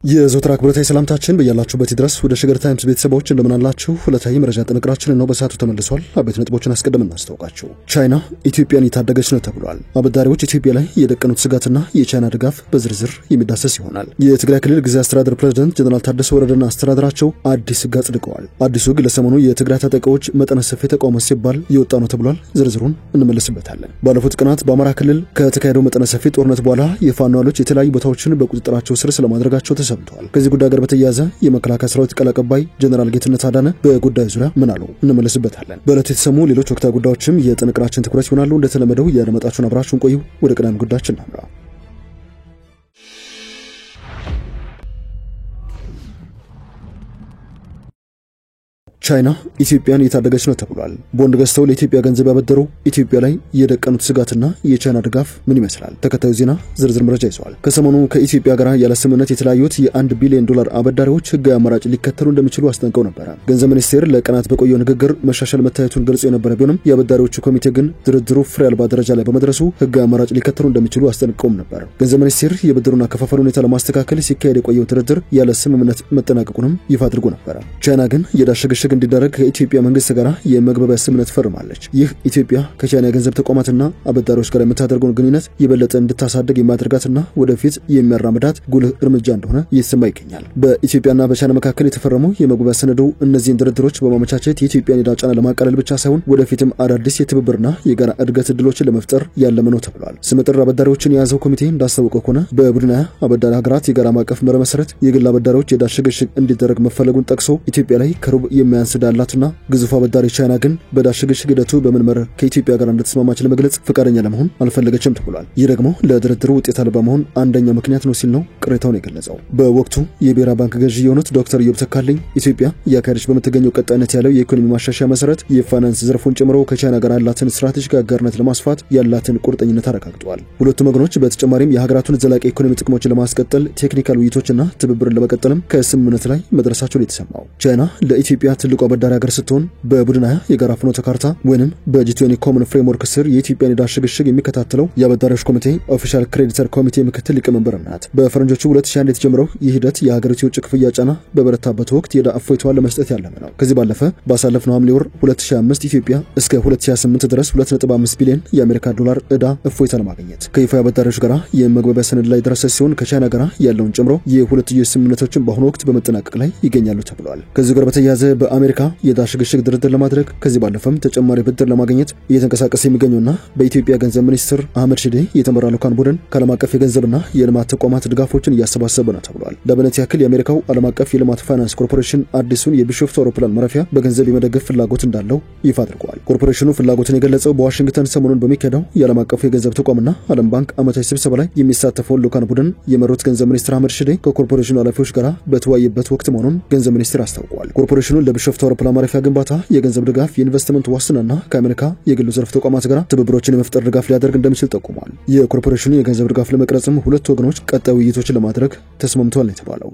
የዘወትር አክብሮታዊ ሰላምታችን በያላችሁበት ድረስ ወደ ሸገር ታይምስ ቤተሰቦች እንደምን አላችሁ? ሁለታዊ መረጃ ጥንቅራችንን ነው በሰዓቱ ተመልሷል። አቤት ነጥቦችን አስቀድመን እናስተዋውቃችሁ። ቻይና ኢትዮጵያን እየታደገች ነው ተብሏል። አበዳሪዎች ኢትዮጵያ ላይ የደቀኑት ስጋትና የቻይና ድጋፍ በዝርዝር የሚዳሰስ ይሆናል። የትግራይ ክልል ጊዜያዊ አስተዳደር ፕሬዝዳንት ጀነራል ታደሰ ወረደና አስተዳደራቸው አዲስ ሕግ አጽድቀዋል። አዲሱ ሕግ ለሰሞኑ የትግራይ ታጣቂዎች መጠነ ሰፊ ተቃውሞ ሲባል የወጣ ነው ተብሏል። ዝርዝሩን እንመለስበታለን። ባለፉት ቀናት በአማራ ክልል ከተካሄደው መጠነ ሰፊ ጦርነት በኋላ የፋኖ ኃይሎች የተለያዩ ቦታዎችን በቁጥጥራቸው ስር ስለማድረጋቸው ተሰምቷል። ከዚህ ጉዳይ ጋር በተያያዘ የመከላከያ ሰራዊት ቃል አቀባይ ጀነራል ጌትነት አዳነ በጉዳዩ ዙሪያ ምን አሉ እንመለስበታለን። በዕለቱ የተሰሙ ሌሎች ወቅታዊ ጉዳዮችም የጥንቅራችን ትኩረት ይሆናሉ። እንደተለመደው ያደመጣችሁን አብራችሁን ቆዩ። ወደ ቀዳሚ ጉዳያችን እናምራ። ቻይና ኢትዮጵያን እየታደገች ነው ተብሏል። ቦንድ ገዝተው ለኢትዮጵያ ገንዘብ ያበደሩ ኢትዮጵያ ላይ የደቀኑት ስጋትና የቻይና ድጋፍ ምን ይመስላል? ተከታዩ ዜና ዝርዝር መረጃ ይዟል። ከሰሞኑ ከኢትዮጵያ ጋር ያለ ስምምነት የተለያዩት የ1 ቢሊዮን ዶላር አበዳሪዎች ህጋዊ አማራጭ ሊከተሉ እንደሚችሉ አስጠንቀው ነበር። ገንዘብ ሚኒስቴር ለቀናት በቆየው ንግግር መሻሻል መታየቱን ገልጾ የነበረ ቢሆንም የአበዳሪዎቹ ኮሚቴ ግን ድርድሩ ፍሬ አልባ ደረጃ ላይ በመድረሱ ህጋዊ አማራጭ ሊከተሉ እንደሚችሉ አስጠንቅቀውም ነበር። ገንዘብ ሚኒስቴር የብድሩን አከፋፈል ሁኔታ ለማስተካከል ሲካሄድ የቆየው ድርድር ያለ ስምምነት መጠናቀቁንም ይፋ አድርጎ ነበር። ቻይና ግን የዳሸገሸግ እንዲደረግ ከኢትዮጵያ መንግስት ጋር የመግባቢያ ስምምነት ፈርማለች። ይህ ኢትዮጵያ ከቻይና የገንዘብ ተቋማትና አበዳሪዎች ጋር የምታደርገውን ግንኙነት የበለጠ እንድታሳድግ የሚያደርጋትና ወደፊት የሚያራምዳት ጉልህ እርምጃ እንደሆነ እየተሰማ ይገኛል። በኢትዮጵያና በቻይና መካከል የተፈረመው የመግባቢያ ሰነዱ እነዚህን ድርድሮች በማመቻቸት የኢትዮጵያን ዕዳ ጫና ለማቃለል ብቻ ሳይሆን ወደፊትም አዳዲስ የትብብርና የጋራ እድገት እድሎችን ለመፍጠር ያለመ ነው ተብሏል። ስመጥር አበዳሪዎችን የያዘው ኮሚቴ እንዳስታወቀው ከሆነ በቡድን አበዳሪ ሀገራት የጋራ ማዕቀፍ መርህ መሰረት የግል አበዳሪዎች የዕዳ ሽግሽግ እንዲደረግ መፈለጉን ጠቅሶ ኢትዮጵያ ላይ ከሩብ የሚያንስ ዕዳ ያላትና ግዙፍ አበዳሪ ቻይና ግን በዕዳ ሽግሽግ ሂደቱ በምን መርህ ከኢትዮጵያ ጋር እንደተስማማች ለመግለጽ ፈቃደኛ ለመሆን አልፈለገችም ተብሏል። ይህ ደግሞ ለድርድሩ ውጤት አልባ መሆን አንደኛው ምክንያት ነው ሲል ነው ቅሬታውን የገለጸው። በወቅቱ የብሔራዊ ባንክ ገዢ የሆኑት ዶክተር ኢዮብ ተካልኝ ኢትዮጵያ እያካሄደች በምትገኘው ቀጣይነት ያለው የኢኮኖሚ ማሻሻያ መሰረት የፋይናንስ ዘርፉን ጨምሮ ከቻይና ጋር ያላትን ስትራቴጂካዊ አጋርነት ለማስፋት ያላትን ቁርጠኝነት አረጋግጠዋል። ሁለቱም ወገኖች በተጨማሪም የሀገራቱን ዘላቂ ኢኮኖሚ ጥቅሞችን ለማስቀጠል ቴክኒካል ውይይቶችና ትብብርን ለመቀጠልም ከስምምነት ላይ መድረሳቸውን የተሰማው ቻይና ለኢትዮጵያ ትልቁ አበዳሪ ሀገር ስትሆን በቡድን የጋራ ፍኖተ ካርታ ወይንም በጂ20 ኮመን ፍሬምወርክ ስር የኢትዮጵያን ዕዳ ሽግሽግ የሚከታተለው የአበዳሪዎች ኮሚቴ ኦፊሻል ክሬዲተር ኮሚቴ ምክትል ሊቀመንበር ናት። በፈረንጆቹ 2001 የተጀመረው ይህ ሂደት የሀገሪቱ የውጭ ክፍያ ጫና በበረታበት ወቅት የዕዳ እፎይታዋን ለመስጠት ያለመ ነው። ከዚህ ባለፈ ባሳለፍነው ሐምሌ ወር 2025 ኢትዮጵያ እስከ 2028 ድረስ 2.5 ቢሊዮን የአሜሪካ ዶላር ዕዳ እፎይታ ለማግኘት ከይፋ አበዳሪዎች ጋር የመግባቢያ ሰነድ ላይ ደረሰ ሲሆን ከቻይና ጋር ያለውን ጨምሮ የሁለትዮሽ ስምምነቶችን በአሁኑ ወቅት በመጠናቀቅ ላይ ይገኛሉ ተብሏል። ከዚህ ጋር በተያያዘ በአሜሪካ የዕዳ ሽግሽግ ድርድር ለማድረግ ከዚህ ባለፈም ተጨማሪ ብድር ለማግኘት እየተንቀሳቀሰ የሚገኙና በኢትዮጵያ ገንዘብ ሚኒስትር አህመድ ሺዴ የተመራ ልዑካን ቡድን ከዓለም አቀፍ የገንዘብና የልማት ተቋማት ድጋፎችን እያሰባሰበ ነው ተብሏል። ለአብነት ያክል የአሜሪካው ዓለም አቀፍ የልማት ፋይናንስ ኮርፖሬሽን አዲሱን የቢሾፍቱ አውሮፕላን ማረፊያ በገንዘብ የመደገፍ ፍላጎት እንዳለው ይፋ አድርጓል። ኮርፖሬሽኑ ፍላጎትን የገለጸው በዋሽንግተን ሰሞኑን በሚካሄደው የዓለም አቀፉ የገንዘብ ተቋምና ዓለም ባንክ ዓመታዊ ስብሰባ ላይ የሚሳተፈውን ልዑካን ቡድን የመሩት ገንዘብ ሚኒስትር አህመድ ሺዴ ከኮርፖሬሽኑ ኃላፊዎች ጋር በተወያዩበት ወቅት መሆኑን ገንዘብ ሚኒስትር አስታውቋል። ኮርፖሬሽኑ ለቢሾፍቱ አውሮፕላን ማረፊያ ግንባታ የገንዘብ ድጋፍ፣ የኢንቨስትመንት ዋስትናና ከአሜሪካ የግሉ ዘርፍ ተቋማት ጋር ትብብሮችን የመፍጠር ድጋፍ ሊያደርግ እንደሚችል ጠቁሟል። የኮርፖሬሽኑ የገንዘብ ድጋፍ ለመቅረጽም ሁለቱ ወገኖች ቀጣይ ውይይቶችን ለማድረግ ተስማምተዋል ነው የተባለው።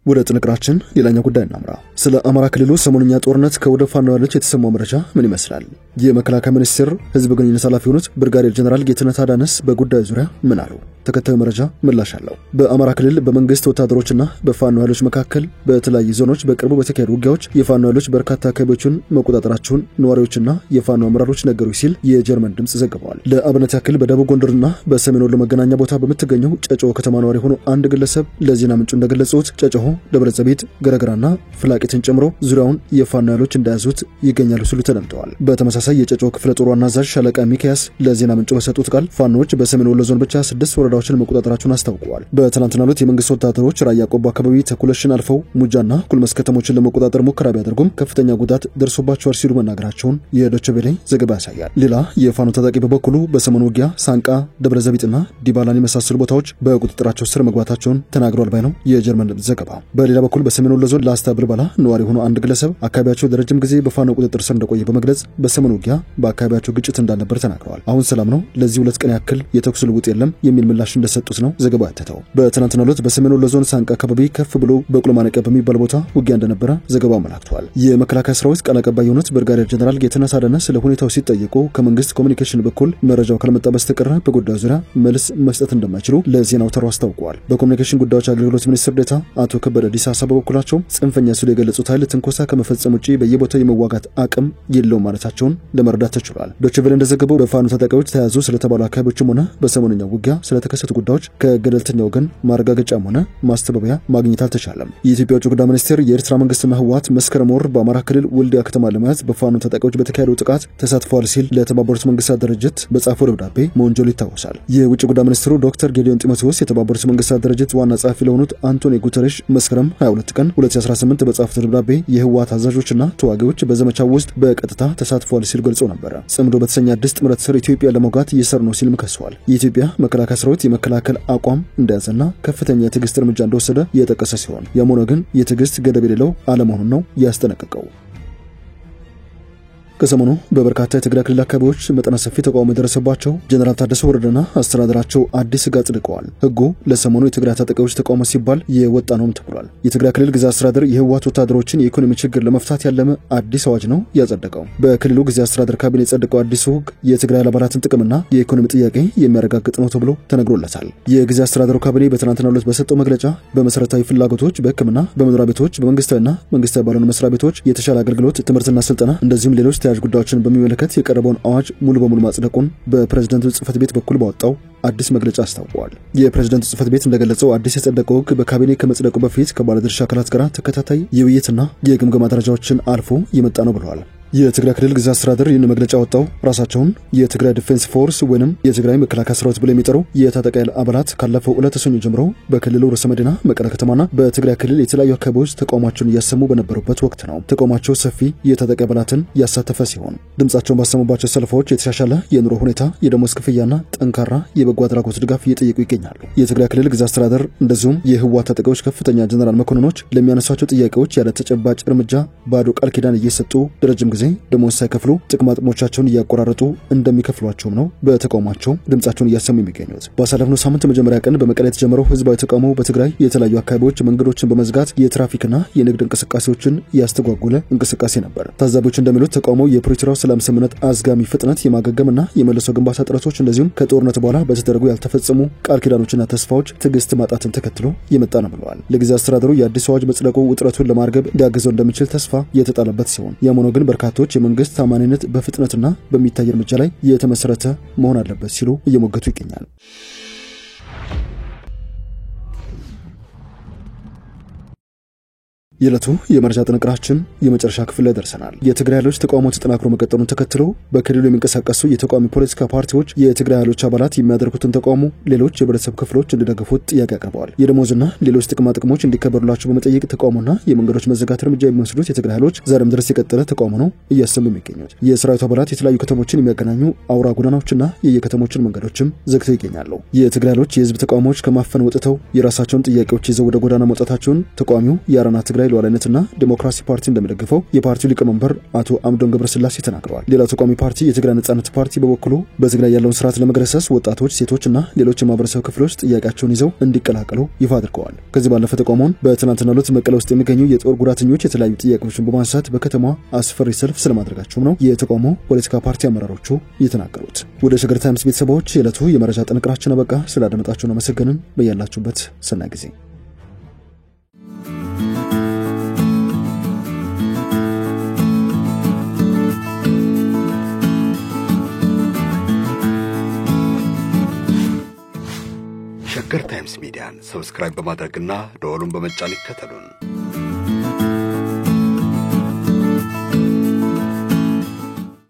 ወደ ጥንቅራችን ሌላኛው ጉዳይ እናምራ። ስለ አማራ ክልሉ ሰሞንኛ ጦርነት ከወደ ፋኖ ኃይሎች የተሰማው መረጃ ምን ይመስላል? የመከላከያ ሚኒስቴር ህዝብ ግንኙነት ኃላፊ የሆኑት ብርጋዴር ጀነራል ጌትነት አዳነስ በጉዳዩ ዙሪያ ምን አሉ? ተከታዩ መረጃ ምላሽ አለው። በአማራ ክልል በመንግስት ወታደሮችና በፋኖ ኃይሎች መካከል በተለያዩ ዞኖች በቅርቡ በተካሄዱ ውጊያዎች የፋኖ ኃይሎች በርካታ አካባቢዎችን መቆጣጠራቸውን ነዋሪዎችና የፋኖ አመራሮች ነገሩ ሲል የጀርመን ድምጽ ዘግበዋል። ለአብነት ያክል በደቡብ ጎንደርና በሰሜን ወሎ መገናኛ ቦታ በምትገኘው ጨጨሆ ከተማ ነዋሪ ሆኖ አንድ ግለሰብ ለዜና ምንጩ እንደገለጹት ጨጨሆ ደብረዘቢት ገረገራና ፍላቂትን ጨምሮ ዙሪያውን የፋኖ ኃይሎች እንዳያዙት ይገኛሉ ሲሉ ተደምጠዋል። በተመሳሳይ የጨጨሆ ክፍለ ጦር ዋና አዛዥ ሻለቃ ሚካያስ ለዜና ምንጩ በሰጡት ቃል ፋኖች በሰሜን ወሎ ዞን ብቻ 6 ወረዳዎችን መቆጣጠራቸውን አስታውቀዋል። በትናንትናው ዕለት የመንግስት ወታደሮች ራያ ቆቦ አካባቢ ተኩለሽን አልፈው ሙጃና ኩልመስ ከተሞችን ለመቆጣጠር ሙከራ ቢያደርጉም ከፍተኛ ጉዳት ደርሶባቸዋል ሲሉ መናገራቸውን የዶቼ ቬለ ዘገባ ያሳያል። ሌላ የፋኖ ታጣቂ በበኩሉ በሰሞኑ ውጊያ ሳንቃ፣ ደብረዘቢጥና ዲባላን የመሳሰሉ ቦታዎች በቁጥጥራቸው ስር መግባታቸውን ተናግሯል ባይ ነው የጀርመን ዘገባ። በሌላ በኩል በሰሜን ወሎ ዞን ላስታ ብልባላ ነዋሪ ሆኖ አንድ ግለሰብ አካባቢያቸው ለረጅም ጊዜ በፋኖ ቁጥጥር ስር እንደቆየ በመግለጽ በሰሜኑ ውጊያ በአካባቢያቸው ግጭት እንዳልነበር ተናግረዋል። አሁን ሰላም ነው፣ ለዚህ 2 ቀን ያክል የተኩስ ልውውጥ የለም የሚል ምላሽ እንደሰጡት ነው ዘገባው ያተተው። በትናንትናው ዕለት በሰሜን ወሎ ዞን ሳንቃ አካባቢ ከፍ ብሎ በቅሎ ማነቂያ በሚባል ቦታ ውጊያ እንደነበረ ዘገባው አመላክቷል። የመከላከያ ሰራዊት ቃል አቀባይ የሆኑት ብርጋዴር ጀነራል ጌትነት አዳነ ስለ ሁኔታው ሲጠየቁ ከመንግስት ኮሙኒኬሽን በኩል መረጃው ካልመጣ በስተቀር በጉዳዩ ዙሪያ መልስ መስጠት እንደማይችሉ ለዜና አውታሩ አስታውቀዋል። በኮሙኒኬሽን ጉዳዮች አገልግሎት ሚኒስትር ዴኤታ አቶ ከበደ ዲሳሳ በበኩላቸው ጽንፈኛ ሲሉ የገለጹት ኃይል ትንኮሳ ከመፈጸም ውጪ በየቦታው የመዋጋት አቅም የለውም ማለታቸውን ለመረዳት ተችሏል። ዶይቼ ቬለ እንደዘገበው በፋኖ ታጣቂዎች ተያዙ ስለተባሉ አካባቢዎችም ሆነ በሰሞነኛው ውጊያ ስለተከሰቱ ጉዳዮች ከገለልተኛ ወገን ማረጋገጫም ሆነ ማስተባበያ ማግኘት አልተቻለም። የኢትዮጵያ ውጭ ጉዳይ ሚኒስቴር የኤርትራ መንግስትና ህወሓት መስከረም ወር በአማራ ክልል ወልዲያ ከተማ ለመያዝ በፋኖ ታጣቂዎች በተካሄደው ጥቃት ተሳትፈዋል ሲል ለተባበሩት መንግስታት ድርጅት በጻፈው ደብዳቤ መወንጀሉ ይታወሳል። የውጭ ጉዳይ ሚኒስትሩ ዶክተር ጌዲዮን ጢሞቴዎስ የተባበሩት መንግስታት ድርጅት ዋና ጸሐፊ ለሆኑት አንቶኒዮ ጉተሬሽ መስከረም 22 ቀን 2018 በጻፉት ደብዳቤ የህወሓት አዛዦችና ተዋጊዎች በዘመቻው ውስጥ በቀጥታ ተሳትፈዋል ሲል ገልጸው ነበር። ጽምዶ በተሰኘ አዲስ ጥምረት ስር ኢትዮጵያ ለመውጋት እየሰሩ ነው ሲልም ከሰዋል። የኢትዮጵያ መከላከያ ሰራዊት የመከላከል አቋም እንደያዘና ከፍተኛ የትዕግስት እርምጃ እንደወሰደ የጠቀሰ ሲሆን ያም ሆኖ ግን የትዕግስት ገደብ የሌለው አለመሆኑን ነው ያስጠነቀቀው። ከሰሞኑ በበርካታ የትግራይ ክልል አካባቢዎች መጠነ ሰፊ ተቃውሞ የደረሰባቸው ጀነራል ታደሰ ወረደና አስተዳደራቸው አዲስ ህግ አጽድቀዋል። ህጉ ለሰሞኑ የትግራይ ታጣቂዎች ተቃውሞ ሲባል የወጣ ነውም ተብሏል። የትግራይ ክልል ግዛት አስተዳደር የህወሓት ወታደሮችን የኢኮኖሚ ችግር ለመፍታት ያለመ አዲስ አዋጅ ነው ያጸደቀው። በክልሉ ግዛት አስተዳደር ካቢኔ የጸደቀው አዲሱ ህግ የትግራይ አባላትን ጥቅምና የኢኮኖሚ ጥያቄ የሚያረጋግጥ ነው ተብሎ ተነግሮለታል። የግዛት አስተዳደሩ ካቢኔ በትናንትናው ዕለት በሰጠው መግለጫ በመሰረታዊ ፍላጎቶች፣ በህክምና፣ በመኖሪያ ቤቶች፣ በመንግስታዊና መንግስታዊ ባልሆኑ መስሪያ ቤቶች የተሻለ አገልግሎት፣ ትምህርትና ስልጠና እንደዚሁም ሌሎች ተያያዥ ጉዳዮችን በሚመለከት የቀረበውን አዋጅ ሙሉ በሙሉ ማጽደቁን በፕሬዝዳንቱ ጽህፈት ቤት በኩል ባወጣው አዲስ መግለጫ አስታውቋል። የፕሬዝዳንቱ ጽህፈት ቤት እንደገለጸው አዲስ የጸደቀው ህግ በካቢኔ ከመጽደቁ በፊት ከባለድርሻ አካላት ጋር ተከታታይ የውይይትና የግምገማ ደረጃዎችን አልፎ የመጣ ነው ብለዋል። የትግራይ ክልል ግዛት አስተዳደር ይህን መግለጫ ወጣው ራሳቸውን የትግራይ ዲፌንስ ፎርስ ወይንም የትግራይ መከላከያ ሰራዊት ብለው የሚጠሩ የታጣቂ አባላት ካለፈው ዕለት ሰኞ ጀምሮ በክልሉ ርዕሰ መዲና መቀለ ከተማና በትግራይ ክልል የተለያዩ አካባቢዎች ተቃውሟቸውን እያሰሙ በነበሩበት ወቅት ነው። ተቃውሟቸው ሰፊ የታጣቂ አባላትን ያሳተፈ ሲሆን ድምጻቸውን ባሰሙባቸው ሰልፎች የተሻሻለ የኑሮ ሁኔታ፣ የደሞዝ ክፍያና ጠንካራ የበጎ አድራጎት ድጋፍ እየጠየቁ ይገኛሉ። የትግራይ ክልል ግዛት አስተዳደር እንደዚሁም የህወሓት ታጣቂዎች ከፍተኛ ጀነራል መኮንኖች ለሚያነሷቸው ጥያቄዎች ያለ ተጨባጭ እርምጃ ባዶ ቃል ኪዳን እየሰጡ ለረጅም ጊዜ ደሞዝ ሳይከፍሉ ጥቅማ ጥቅሞቻቸውን እያቆራረጡ እንደሚከፍሏቸውም ነው በተቃውሟቸው ድምጻቸውን እያሰሙ የሚገኙት። ባሳለፍነው ሳምንት መጀመሪያ ቀን በመቀለ የተጀመረው ህዝባዊ ተቃውሞ በትግራይ የተለያዩ አካባቢዎች መንገዶችን በመዝጋት የትራፊክና የንግድ እንቅስቃሴዎችን ያስተጓጎለ እንቅስቃሴ ነበር። ታዛቢዎች እንደሚሉት ተቃውሞው የፕሪቶሪያው ሰላም ስምምነት አዝጋሚ ፍጥነት የማገገምና የመልሶ ግንባታ ጥረቶች እንደዚሁም ከጦርነት በኋላ በተደረጉ ያልተፈጸሙ ቃል ኪዳኖችና ተስፋዎች ትዕግስት ማጣትን ተከትሎ የመጣ ነው ብለዋል። ለጊዜያዊ አስተዳደሩ የአዲስ አዋጅ መጽደቁ ውጥረቱን ለማርገብ ሊያግዘው እንደሚችል ተስፋ የተጣለበት ሲሆን ያም ሆኖ ግን በርካቶች የመንግስት ታማኝነት በፍጥነትና በሚታይ እርምጃ ላይ የተመሰረተ መሆን አለበት ሲሉ እየሞገቱ ይገኛሉ። የዕለቱ የመረጃ ጥንቅራችን የመጨረሻ ክፍል ላይ ደርሰናል። የትግራይ ኃይሎች ተቃውሞ ተጠናክሮ መቀጠሉን ተከትሎ በክልሉ የሚንቀሳቀሱ የተቃዋሚ ፖለቲካ ፓርቲዎች የትግራይ ኃይሎች አባላት የሚያደርጉትን ተቃውሞ ሌሎች የህብረተሰብ ክፍሎች እንዲደግፉት ጥያቄ አቅርበዋል። የደሞዝና ሌሎች ጥቅማ ጥቅሞች እንዲከበሩላቸው በመጠየቅ ተቃውሞና የመንገዶች መዘጋት እርምጃ የሚወስዱት የትግራይ ኃይሎች ዛሬም ድረስ የቀጠለ ተቃውሞ ነው እያሰሙ የሚገኙት። የሰራዊቱ አባላት የተለያዩ ከተሞችን የሚያገናኙ አውራ ጎዳናዎችና የየከተሞችን መንገዶችም ዘግተው ይገኛሉ። የትግራይ ኃይሎች የህዝብ ተቃውሞዎች ከማፈን ወጥተው የራሳቸውን ጥያቄዎች ይዘው ወደ ጎዳና መውጣታቸውን ተቃዋሚው የአረና ትግራይ ሉዓላዊነትና ዲሞክራሲ ፓርቲ እንደሚደግፈው የፓርቲው ሊቀመንበር አቶ አምዶም ገብረስላሴ ተናግረዋል። ሌላው ተቃዋሚ ፓርቲ የትግራይ ነጻነት ፓርቲ በበኩሉ በትግራይ ያለውን ስርዓት ለመገረሰስ ወጣቶች፣ ሴቶችና ሌሎች የማህበረሰብ ክፍሎች ጥያቄያቸውን ይዘው እንዲቀላቀሉ ይፋ አድርገዋል። ከዚህ ባለፈ ተቃውሞውን በትናንትናው ዕለት መቀለ ውስጥ የሚገኙ የጦር ጉዳተኞች የተለያዩ ጥያቄዎችን በማንሳት በከተማዋ አስፈሪ ሰልፍ ስለማድረጋቸው ነው የተቃውሞ ፖለቲካ ፓርቲ አመራሮቹ የተናገሩት። ወደ ሸገር ታይምስ ቤተሰቦች የዕለቱ የመረጃ ጥንቅራችን አበቃ። ስላደመጣችሁን አመሰግንን። በያላችሁበት ሰናይ ጊዜ ሸገር ታይምስ ሚዲያን ሰብስክራይብ በማድረግና ደወሉን በመጫን ይከተሉን።